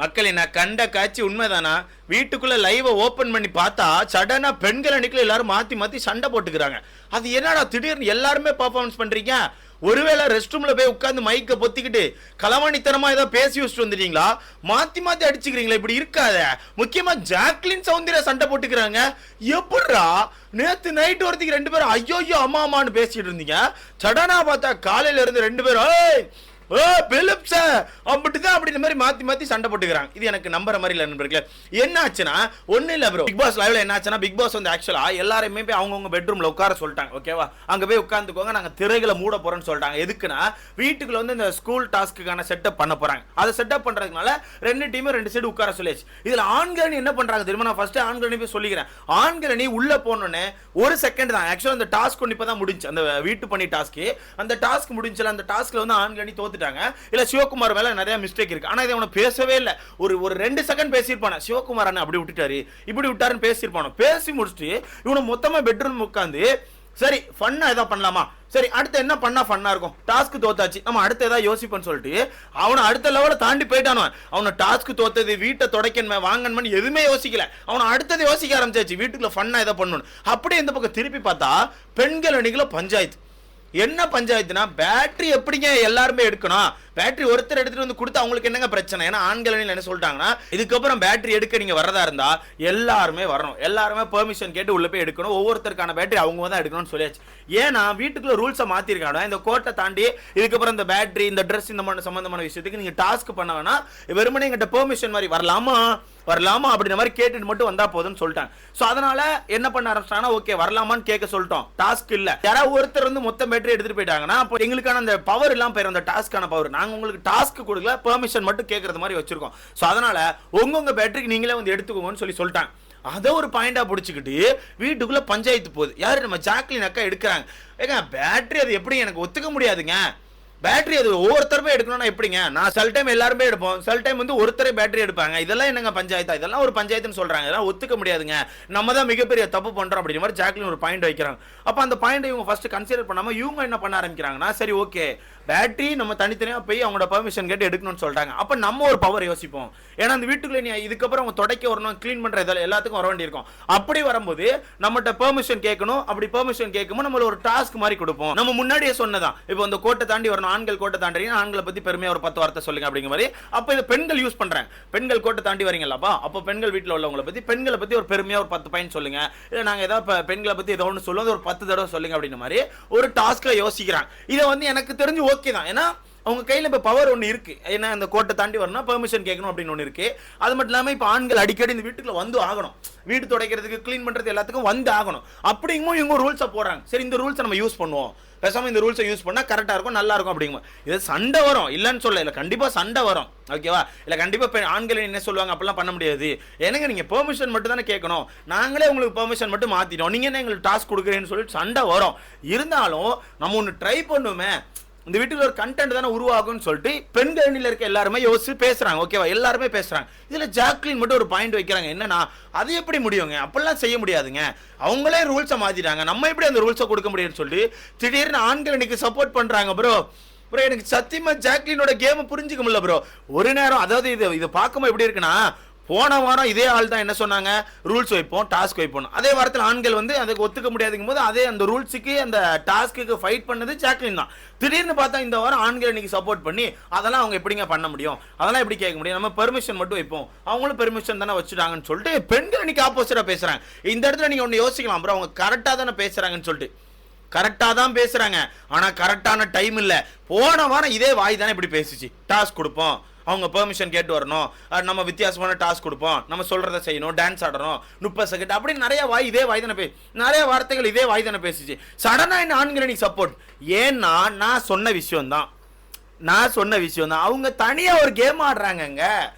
மக்களே நான் கண்ட காட்சி உண்மைதானா? வீட்டுக்குள்ள லைவை ஓபன் பண்ணி பார்த்தா சடனா பெண்கள் அன்னைக்குள்ள எல்லாரும் மாத்தி மாத்தி சண்டை போட்டுக்கிறாங்க. அது என்னடா திடீர்னு எல்லாருமே பர்ஃபார்மன்ஸ் பண்றீங்க? ஒருவேளை ரெஸ்ட் ரூம்ல போய் உட்காந்து மைக்க பொத்திக்கிட்டு களவாணித்தனமா ஏதோ பேசி வச்சுட்டு வந்துட்டீங்களா? மாத்தி மாத்தி அடிச்சுக்கிறீங்களா? இப்படி இருக்காத. முக்கியமா ஜாக்லின் சௌந்தர்யா சண்டை போட்டுக்கிறாங்க. எப்படிரா நேத்து நைட் ஒருத்திக்கு ரெண்டு பேரும் ஐயோ அம்மா அம்மான்னு பேசிட்டு இருந்தீங்க, சடனா பார்த்தா காலையில இருந்து ரெண்டு பேரும் அப்படின்ற மாதிரி மாத்தி மாத்தி சண்டை போட்டுக்கிறாங்க. இது எனக்கு நம்புற மாதிரி இல்ல நண்பர்களே. என்ன ஆச்சுன்னா ஒண்ணு இல்ல ப்ரோ, பிக் பாஸ் லைவ்ல என்ன ஆச்சுன்னா, பிக் பாஸ் வந்து ஆக்சுவலா எல்லாரையுமே போய் அவங்கவுங்க பெட்ரூம்ல உட்கார சொல்லிட்டாங்க. ஓகேவா? அங்க போய் உட்கார்ந்துக்கோங்க, நாங்க திரைகளை மூட போறோம்னு சொல்லிட்டாங்க. எதுக்குன்னா வீட்டுக்குள்ள வந்து இந்த ஸ்கூல் டாஸ்க்குக்கான செட்டப் பண்ண போறாங்க. அதை செட்டப் பண்றதுனால ரெண்டு டீமும் ரெண்டு சைடு உட்கார சொல்லியாச்சு. இதுல ஆண்கள் என்ன பண்றாங்க தெரியுமா? நான் ஃபர்ஸ்ட் ஆண்கள் போய் சொல்லிக்கிறேன். ஆண்கள் நீ உள்ள போனோன்னே ஒரு செகண்ட் தான் ஆக்சுவலா அந்த டாஸ்க் ஒன்று இப்பதான் முடிஞ்சு, அந்த வீட்டு பண்ணி டாஸ்க். அந்த டாஸ்க் முடிஞ்சல, அந்த டாஸ்க்ல வந்து ஆண்கள் தோத்துட்டாங்க. இல்ல சிவகுமார் மேல நிறைய மிஸ்டேக் இருக்கு. ஆனா இதை அவனை பேசவே இல்லை. ஒரு 2 செகண்ட் பேசியிருப்பான. சிவகுமார் அண்ணன் அப்படி விட்டுட்டாரு இப்படி விட்டாருன்னு பேசியிருப்பானோ. பேசி முடிச்சுட்டு இவனை மொத்தமா பெட்ரூம் உட்காந்து சரி ஃபன்னா ஏதாவது பண்ணலாமா, சரி அடுத்து என்ன பண்ணா ஃபன்னா இருக்கும், டாஸ்க் தோத்தாச்சு நம்ம அடுத்து ஏதாவது யோசிப்போன்னு சொல்லிட்டு அவனை அடுத்த லெவல தாண்டி போயிட்டானோ. அவனை டாஸ்க் தோத்தது, வீட்டை தொடக்கணுமே வாங்கணுமே எதுவுமே யோசிக்கல. அவனை அடுத்தது யோசிக்க ஆரம்பிச்சாச்சு, வீட்டுக்குள்ள ஃபன்னா ஏதாவது பண்ணணும். அப்படியே இந்த பக்கம் திருப்பி பார்த்தா பெண்கள் அணிகள பஞ்சாயத்து. என்ன பஞ்சாயத்துனா, பேட்டரி எப்படிங்க எல்லாருமே எடுக்கணும், பேட்டரி ஒருத்தர் எடுத்துட்டு வந்து கொடுத்து அவங்களுக்கு என்னங்க பிரச்சனை? ஏன்னா ஆண்கள் என்ன சொல்லிட்டாங்கன்னா, இதுக்கப்புறம் பேட்டரி எடுக்க நீங்க வரதா இருந்தா எல்லாருமே வரணும், எல்லாருமே பெர்மிஷன் கேட்டு உள்ள போய் எடுக்கணும், ஒவ்வொருத்தருக்கான பேட்டரி அவங்க தான் எடுக்கணும்னு சொல்லியாச்சு. ஏன்னா வீட்டுக்குள்ள ரூல்ஸை மாத்திருக்காங்க. இந்த கோட்டை தாண்டி இதுக்கப்புறம் இந்த பேட்டரி இந்த ட்ரெஸ் இந்த மாதிரி சம்பந்தமான விஷயத்துக்கு நீங்க டாஸ்க் பண்ண வேணா, வெறுமனே எங்கிட்ட பெர்மிஷன் மாதிரி வரலாமா அப்படின்ற மாதிரி கேட்டுட்டு மட்டும் வந்தா போதும்னு சொல்லிட்டாங்க. சோ அதனால என்ன பண்ண ஆரம்பிச்சாங்கன்னா, ஓகே வரலாமான்னு கேட்க சொல்லிட்டோம். டாஸ்க் இல்ல, யாராவது ஒருத்தர் வந்து மொத்த பேட்டரி எடுத்துட்டு போயிட்டாங்கன்னா அப்போ எங்களுக்கான அந்த பவர் எல்லாம் போயிடும், அந்த டாஸ்க்கான பவர். நாங்க உங்களுக்கு டாஸ்க் கொடுக்கல, பெர்மிஷன் மட்டும் கேட்கறது மாதிரி வச்சிருக்கோம். சோ அதனால உங்க பேட்டரிக்கு நீங்களே வந்து எடுத்துக்கோங்கன்னு சொல்லிட்டாங்க. அதை ஒரு பாயிண்டா பிடிச்சிக்கிட்டு வீட்டுக்குள்ள பஞ்சாயத்து போகுது. யாரு? நம்ம ஜாக்லின் அக்கா எடுக்கிறாங்க. ஏங்க பேட்டரி அது எப்படி எனக்கு ஒத்துக்க முடியாதுங்க, பேட்டரி அது ஒவ்வொருத்தருமே எடுக்கணும்னா எப்படிங்க? நான் சில டைம் எல்லாருமே எடுப்போம், சில டைம் வந்து ஒருத்தரே பேட்டரி எடுப்பாங்க. இதெல்லாம் என்னங்க பஞ்சாயத்தா? இதெல்லாம் ஒரு பஞ்சாயத்துன்னு சொல்றாங்க. இதெல்லாம் ஒத்துக்க முடியாதுங்க, நம்ம தான் மிகப்பெரிய தப்பு பண்றோம் அப்படிங்கிற மாதிரி ஜாக்லின் ஒரு பாயிண்ட் வைக்கிறாங்க. அப்ப அந்த பாயிண்ட் இவங்க ஃபர்ஸ்ட் கன்சிடர் பண்ணாம இவங்க என்ன பண்ண ஆரம்பிக்கிறாங்கன்னா, சரி ஓகே பேட்டரி நம்ம தனித்தனியா போய் அவங்களோட பெர்மிஷன் கேட்டு எடுக்கணும்னு சொல்றாங்க. அப்ப நம்ம ஒரு பவர் யோசிப்போம். ஏன்னா அந்த வீட்டுக்குள்ள நீ இதுக்கப்புறம் அவங்க தொடக்க வரணும், கிளீன் பண்ற எல்லாத்துக்கும் வர வேண்டியிருக்கும். அப்படி வரும்போது நம்மகிட்ட பெர்மிஷன் கேட்கணும். அப்படி பெர்மிஷன் கேட்கும்போது நம்ம ஒரு டாஸ்க் மாதிரி கொடுப்போம். நம்ம முன்னாடியே சொன்னதான், இப்போ இந்த கோட்டை தாண்டி வரணும், ஆண்கள் கோட்டை தாண்டி ஆண்களை பத்தி பெருமையா ஒரு 10 வார்த்தை சொல்லுங்க அப்படிங்கிற மாதிரி. அப்ப இதை பெண்கள் யூஸ் பண்றாங்க. பெண்கள் கோட்டை தாண்டி வரீங்களாப்பா, அப்ப பெண்கள் வீட்டில் உள்ளவங்களை பத்தி, பெண்களை பத்தி ஒரு பெருமையா ஒரு 10 பாயிண்ட் சொல்லுங்க, இல்ல நாங்க ஏதாவது பெண்களை பத்தி ஏதோ ஒன்று சொல்லுவோம், ஒரு 10 தடவை சொல்லுங்க அப்படின்ற மாதிரி ஒரு டாஸ்க்ல யோசிக்கிறாங்க. இதை வந்து எனக்கு தெரிஞ்சு ஓகே தான். ஏன்னா அவங்க கையில் இப்போ பவர் ஒன்று இருக்கு. ஏன்னா அந்த கோட்டை தாண்டி வரணும், பெர்மிஷன் கேட்கணும் அப்படின்னு ஒன்று இருக்கு. அது மட்டும் இல்லாமல் இப்போ ஆண்கள் அடிக்கடி இந்த வீட்டுக்குள்ள வந்து ஆகணும், வீடு துடைக்கிறதுக்கு கிளீன் பண்றது எல்லாத்துக்கும் வந்து ஆகணும். அப்படிங்கும்போது இவங்க ரூல்ஸை போடுறாங்க. சரி இந்த ரூல்ஸை நம்ம யூஸ் பண்ணுவோம், பேசாம இந்த ரூல்ஸை யூஸ் பண்ணா கரெக்டா இருக்கும், நல்லா இருக்கும் அப்படிங்க. இது சண்டை வரும், இல்லைன்னு சொல்ல, இல்லை கண்டிப்பா சண்டை வரும். ஓகேவா? இல்ல கண்டிப்பா ஆண்கள் என்ன சொல்லுவாங்க, அப்படிலாம் பண்ண முடியாது. எனக்கு நீங்க பெர்மிஷன் மட்டும் தானே கேட்கணும், நாங்களே உங்களுக்கு பெர்மிஷன் மட்டும் மாத்திட்டோம், நீங்க என்ன எங்களுக்கு டாஸ்க் கொடுக்குறேன்னு சொல்லிட்டு சண்டை வரும். இருந்தாலும் நம்ம ஒன்று ட்ரை பண்ணுமே, இந்த வீட்டுல ஒரு கண்டென்ட் தானே உருவாகும்னு சொல்லிட்டு பெண்கள் அணியில இருக்க எல்லாருமே யோசிச்சு பேசுறாங்க. ஓகேவா? எல்லாருமே பேசுறாங்க. இதுல ஜாக்லின் மட்டும் ஒரு பாயிண்ட் வைக்கிறாங்க. என்னன்னா, அது எப்படி முடியுங்க, அப்படிலாம் செய்ய முடியாதுங்க, அவங்களே ரூல்ஸை மாத்திட்டாங்க, நம்ம எப்படி அந்த ரூல்ஸை கொடுக்க முடியும்னு சொல்லிட்டு திடீர்னு ஆண்கள் அணிக்கு சப்போர்ட் பண்றாங்க. ப்ரோ எனக்கு சத்தியமா ஜாக்லினோட கேம் புரிஞ்சுக்க முடியல ப்ரோ. ஒரு நேரம் அதாவது இது பார்க்கும்போது எப்படி இருக்குன்னா, போன வாரம் இதே ஆள் தான் என்ன சொன்னாங்க, ரூல்ஸ் வைப்போம் டாஸ்க் வைப்போம். அதே வாரத்தில் ஆண்கள் வந்து அதுக்கு ஒத்துக்க முடியாதுங்கும் போது அதே அந்த ரூல்ஸுக்கு அந்த டாஸ்க்கு ஃபைட் பண்ணது ஜாக்லின் தான். திடீர்னு பார்த்தா இந்த வாரம் ஆண்கள் இன்னைக்கு சப்போர்ட் பண்ணி அதெல்லாம் அவங்க எப்படிங்க பண்ண முடியும், அதெல்லாம் எப்படி கேட்க முடியும், நம்ம பெர்மிஷன் மட்டும் வைப்போம், அவங்களும் பெர்மிஷன் தானே வச்சுட்டாங்கன்னு சொல்லிட்டு பெண்கள் இன்னைக்கு ஆப்போசிட்டா பேசுறாங்க. இந்த இடத்துல நீங்க ஒன்று யோசிக்கலாம் ப்ரோ, அவங்க கரெக்டாக தானே பேசுறாங்கன்னு சொல்லிட்டு. கரெக்டாக தான் பேசுறாங்க, ஆனால் கரெக்டான டைம் இல்லை. போன வாரம் இதே வாய் தானே இப்படி பேசிச்சு, டாஸ்க் கொடுப்போம், அவங்க பெர்மிஷன் கேட்டு வரணும், நம்ம வித்தியாசமான டாஸ்க் கொடுப்போம், நம்ம சொல்றதை செய்யணும், டான்ஸ் ஆடணும், 30 செகண்ட் அப்படின்னு நிறைய வாய் இதே வாய் தானே நிறைய வார்த்தைகள் இதே வாய் தானே பேசிச்சு. சடனா என்ன ஆண்கள் அணிக்கு சப்போர்ட்? ஏன்னா நான் சொன்ன விஷயம் தான், அவங்க தனியா ஒரு கேம் ஆடுறாங்க.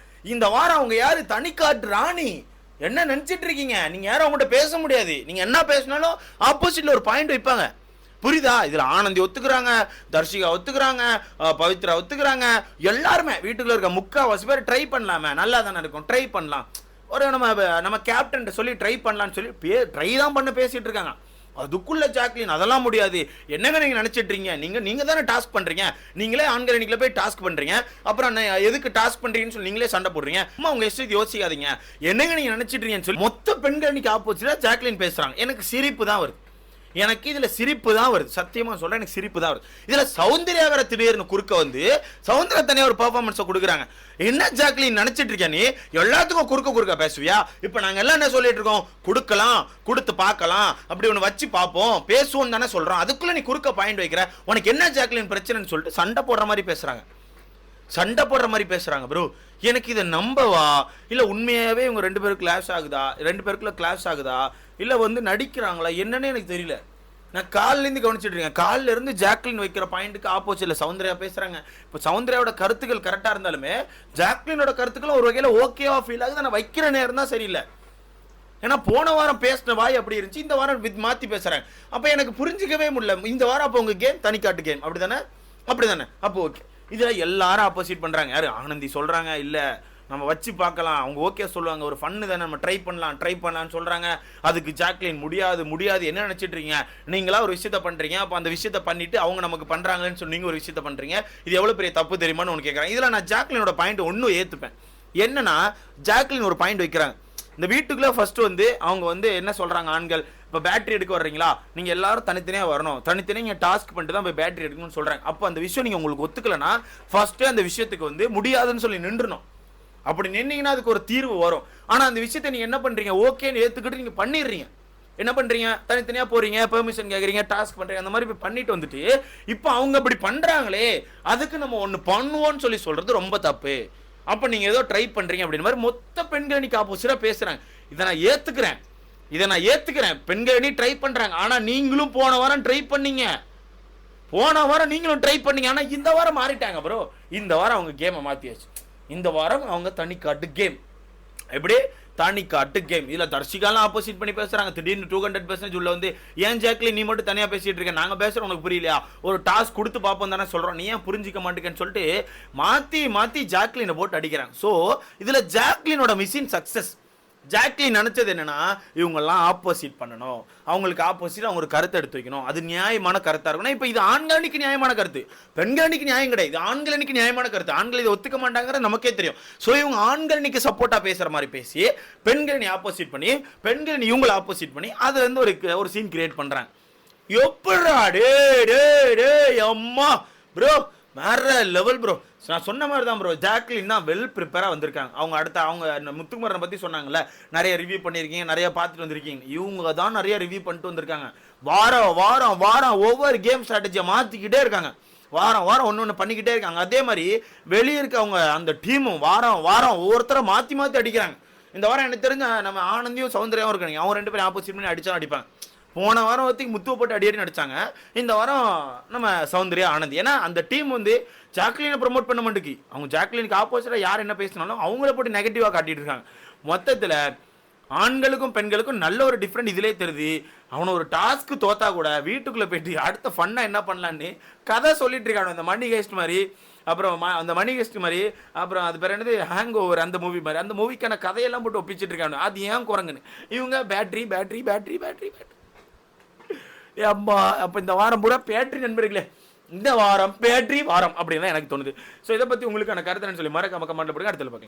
இந்த வாரம் அவங்க யாரு, தனிக்காட்டு ராணி. என்ன நினைச்சிட்டு இருக்கீங்க நீங்க? யாரும் அவங்ககிட்ட பேச முடியாது, நீங்க என்ன பேசினாலும் ஆப்போசிட்ல ஒரு பாயிண்ட் வைப்பாங்க. புரியுதா? இதுல ஆனந்தி ஒத்துக்கிறாங்க, தர்ஷிகா ஒத்துக்கிறாங்க, பவித்ரா ஒத்துக்கிறாங்க, எல்லாருமே வீட்டுக்குள்ள இருக்க முக்காவாசி பேர் ட்ரை பண்ணலாமே, நல்லா தானே இருக்கும், ட்ரை பண்ணலாம், ஒரு நம்ம கேப்டன் சொல்லி ட்ரை பண்ணலாம்னு சொல்லி ட்ரை தான் பண்ண பேசிட்டு இருக்காங்க. அதுக்குள்ள ஜாக்லின் அதெல்லாம் முடியாது, என்னங்க நீங்க நினைச்சிட்டு இருக்கீங்க, நீங்க தானே டாஸ்க் பண்றீங்க, நீங்களே ஆண்கள் அணிக்குள்ள போய் டாஸ்க் பண்றீங்க, அப்புறம் எதுக்கு டாஸ்க் பண்றீங்கன்னு சொல்லி நீங்களே சண்டை போடுறீங்க, அம்மா உங்க இஷ்டத்துக்கு யோசிக்காதீங்க, என்னங்க நீங்க நினைச்சிட்டு இருக்கீங்கன்னு சொல்லி மொத்த பெண்கள் அணிக்கு ஆப்போசிட்டா ஜாக்லின் பேசுறாங்க. எனக்கு சிரிப்பு தான் வருது, எனக்கு இதுல சிரிப்பு தான் வருது, சத்தியமா சொல்றேன், எனக்கு சிரிப்பு தான் வருது. இதுல சௌந்தர்யா வேற திடீர்னு குறுக்க வந்து சௌந்தர்யா தனியா ஒரு பெர்ஃபார்மன்ஸை கொடுக்குறாங்க. என்ன ஜாக்லின் நினைச்சிட்டு இருக்க நீ, எல்லாத்துக்கும் குறுக்க பேசுவியா? இப்ப நாங்க எல்லாம் என்ன சொல்லிட்டு இருக்கோம், கொடுக்கலாம், கொடுத்து பார்க்கலாம், அப்படி ஒன்று வச்சு பார்ப்போம், பேசுவோம் தானே சொல்றோம், அதுக்குள்ள நீ குறுக்க பாயிண்ட் வைக்கிற, உனக்கு என்ன ஜாக்லின் பிரச்சனைன்னு சொல்லிட்டு சண்டை போடுற மாதிரி பேசுறாங்க ப்ரோ. எனக்கு இதை நம்பவா இல்ல உண்மையாவே இவங்க ரெண்டு பேருக்கு கிளாஸ் ஆகுதா, ரெண்டு பேருக்குள்ள கிளாஸ் ஆகுதா, இல்ல வந்து நடிக்கிறாங்களா என்னன்னு எனக்கு தெரியல. நான் காலில இருந்து கவனிச்சிட்டு இருக்கேன், காலில இருந்து ஜாக்லின் வைக்கிற பாயிண்ட்டுக்கு ஆப்போசிட்ல சௌந்தர்யா பேசுறாங்க. இப்போ சௌந்தர்யாவோட கருத்துக்கள் கரெக்டா இருந்தாலுமே ஜாக்லினோட கருத்துக்கள் ஒரு வகையில ஓகேவா ஃபீல் ஆகுது. நான் வைக்கிற நேரம் தான் சரியில்லை. ஏன்னா போன வாரம் பேசின வாய் அப்படி இருந்துச்சு, இந்த வாரம் மாத்தி பேசுறாங்க. அப்ப எனக்கு புரிஞ்சிக்கவே முடியல. இந்த வாரம் அப்போ உங்க கேம் தனிக்காட்டு கேம் அப்படிதானே? அப்போ ஓகே. இதுல எல்லாரும் ஆப்போசிட் பண்றாங்க. யாரு? ஆனந்தி சொல்றாங்க இல்ல நம்ம வச்சு பார்க்கலாம், அவங்க ஓகே சொல்லுவாங்க, ஒரு ஃபன்னு தானே, நம்ம ட்ரை பண்ணலாம்னு சொல்றாங்க. அதுக்கு ஜாக்லின் முடியாது என்ன நினைச்சிட்டு இருக்கீங்க, நீங்களா ஒரு விஷயத்த பண்றீங்க, அப்ப அந்த விஷயத்த பண்ணிட்டு அவங்க நமக்கு பண்றாங்கன்னு சொல்லி நீங்க ஒரு விஷயத்த பண்றீங்க, இது எவ்வளவு பெரிய தப்பு தெரியுமான்னு ஒன்று கேட்கறேன். இதுல நான் ஜாக்லினோட பாயிண்ட் ஒன்னும் ஏத்துப்பேன். என்னன்னா ஜாக்லின் ஒரு பாயிண்ட் வைக்கிறாங்க, இந்த வீட்டுக்குள்ள ஃபர்ஸ்ட் வந்து அவங்க வந்து என்ன சொல்றாங்க, ஆண்கள் இப்போ பேட்டரி எடுக்க வர்றீங்களா, நீங்க எல்லாரும் தனித்தனியா வரணும், தனித்தனியா டாஸ்க் பண்ணிட்டு தான் போய் பேட்டரி எடுக்கணும்னு சொல்றாங்க. அப்போ அந்த விஷயம் நீங்க உங்களுக்கு ஒத்துக்கலன்னா ஃபர்ஸ்ட் அந்த விஷயத்துக்கு வந்து முடியாதுன்னு சொல்லி நின்றுணும். அப்படி நின்னீங்கன்னா அதுக்கு ஒரு தீர்வு வரும். ஆனா அந்த விஷயத்தை நீங்க என்ன பண்றீங்க, ஓகேன்னு ஏத்துக்கிட்டு நீங்க பண்ணிடுறீங்க. என்ன பண்றீங்க, தனித்தனியா போறீங்க, பெர்மிஷன் கேக்குறீங்க, டாஸ்க் பண்றீங்க, அந்த மாதிரி போய் பண்ணிட்டு வந்துட்டு இப்போ அவங்க அப்படி பண்றாங்களே அதுக்கு நம்ம ஒன்னு பண்ணுவோம்னு சொல்லி சொல்றது ரொம்ப தப்பு. அப்ப நீங்க ஏதோ ட்ரை பண்றீங்க அப்படின்னு மாதிரி மொத்த பெண்கள் அணிக்கு ஆப்போசிட்டா பேசுறாங்க. இதை நான் ஏத்துக்கிறேன், பெண்கள் அணி ட்ரை பண்றாங்க. ஆனா நீங்களும் போன வாரம் ட்ரை பண்ணீங்க, ஆனா இந்த வாரம் மாறிட்டாங்க ப்ரோ. இந்த வாரம் அவங்க கேமை மாத்தியாச்சு. இந்த வாரம் அவங்க தனிக்காட்டு கேம். எப்படி தனிக்காட்டு கேம். இதுல தர்ஷிகாலாம் ஆப்போசிட் பண்ணி பேசுறாங்க. திடீர்னு 200% உள்ள வந்து ஏன் ஜாக்லின் நீ மட்டும் தனியா பேசிட்டு இருக்க, நாங்க பேசுறோம் உனக்கு புரியலையா, ஒரு டாஸ்க் கொடுத்து பார்ப்போம் தானே சொல்றோம், நீ ஏன் புரிஞ்சிக்க மாட்டேங்கன்னு சொல்லிட்டு மாத்தி ஜாக்லினை போட்டு அடிக்கிறாங்க. ஸோ இதுல ஜாக்லினோட மிஷின் சக்சஸ். ஜாக்லின் நினைச்சது என்னன்னா இவங்கெல்லாம் ஆப்போசிட் பண்ணணும், அவங்களுக்கு ஆப்போசிட் அவங்க ஒரு கருத்தை எடுத்து வைக்கணும், அது நியாயமான கருத்தா இருக்கணும். இப்போ இது ஆண்கள் அணிக்கு நியாயமான கருத்து, பெண்கள் அணிக்கு நியாயம் கிடையாது, இது ஆண்கள் அணிக்கு நியாயமான கருத்து. ஆண்கள் இதை ஒத்துக்க மாட்டாங்கிறது நமக்கே தெரியும். ஸோ இவங்க ஆண்கள் அணிக்கு சப்போர்ட்டா பேசுற மாதிரி பேசி பெண்கள் அணி ஆப்போசிட் பண்ணி பெண்கள் அணி இவங்களை ஆப்போசிட் பண்ணி அதுல இருந்து ஒரு சீன் கிரியேட் பண்றாங்க. எப்படா டே அம்மா ப்ரோ வேற லெவல் ப்ரோ. நான் சொன்ன மாதிரி தான் ப்ரோ, ஜாக்லின் தான் வெல் ப்ரிப்பேராக வந்திருக்காங்க. அவங்க முத்துக்குமரனை பற்றி சொன்னாங்கல்ல, நிறைய ரிவ்யூ பண்ணியிருக்கீங்க, நிறைய பார்த்துட்டு வந்திருக்கீங்க, இவங்க தான் நிறைய ரிவ்யூ பண்ணிட்டு வந்திருக்காங்க. வாரம் ஒவ்வொரு கேம் ஸ்ட்ராட்டஜியை மாற்றிக்கிட்டே இருக்காங்க, வாரம் ஒன்று பண்ணிக்கிட்டே இருக்காங்க. அதே மாதிரி வெளியே இருக்கவங்க அந்த டீமும் வாரம் ஒவ்வொருத்தரை மாற்றி அடிக்கிறாங்க. இந்த வாரம் எனக்கு தெரிஞ்ச நம்ம ஆனந்தியும் சௌந்தர்யாவும் இருக்காங்க, அவங்க ரெண்டு பேரும் ஆப்போசிட் பண்ணி அடிப்பாங்க. போன வாரம் ஒருத்திக்கு முத்துவை போட்டு அடியடி நடிச்சாங்க, இந்த வாரம் நம்ம சௌந்தர்யா ஆனந்த். ஏன்னா அந்த டீம் வந்து ஜாக்லினை ப்ரொமோட் பண்ண மாட்டேங்கி, அவங்க ஜாக்லினுக்கு ஆப்போசிட்டா யார் என்ன பேசினாலும் அவங்கள போட்டு நெகட்டிவா காட்டிட்டு இருக்காங்க. மொத்தத்தில் ஆண்களுக்கும் பெண்களுக்கும் நல்ல ஒரு டிஃப்ரெண்ட் இதிலே தெரியுது. அவனை ஒரு டாஸ்க்கு தோத்தா கூட வீட்டுக்குள்ள போயிட்டு அடுத்த ஃபன்னா என்ன பண்ணலான்னு கதை சொல்லிட்டு இருக்காங்க. அந்த மணி ஹேஸ்ட் மாதிரி, அப்புறம் அந்த மணி ஹேஸ்ட் மாதிரி, அப்புறம் அது பேர் என்னது ஹேங் ஓவர் அந்த மூவி மாதிரி, அந்த மூவிக்கான கதையெல்லாம் போட்டு ஒப்பிச்சிட்டு இருக்காங்க. அது ஏன் குரங்குன்னு இவங்க பேட்டரி அம்மா. அப்போ இந்த வாரம் பூரா பேட்டரி நண்பர்களே, இந்த வாரம் பேட்டரி வாரம் அப்படின்னு எனக்கு தோணுது. ஸோ இதை பற்றி உங்களுக்கான கருத்துன்னு சொல்லி மறக்காம கமெண்ட்ல போடுங்க. அடுத்த பார்க்கலாம்.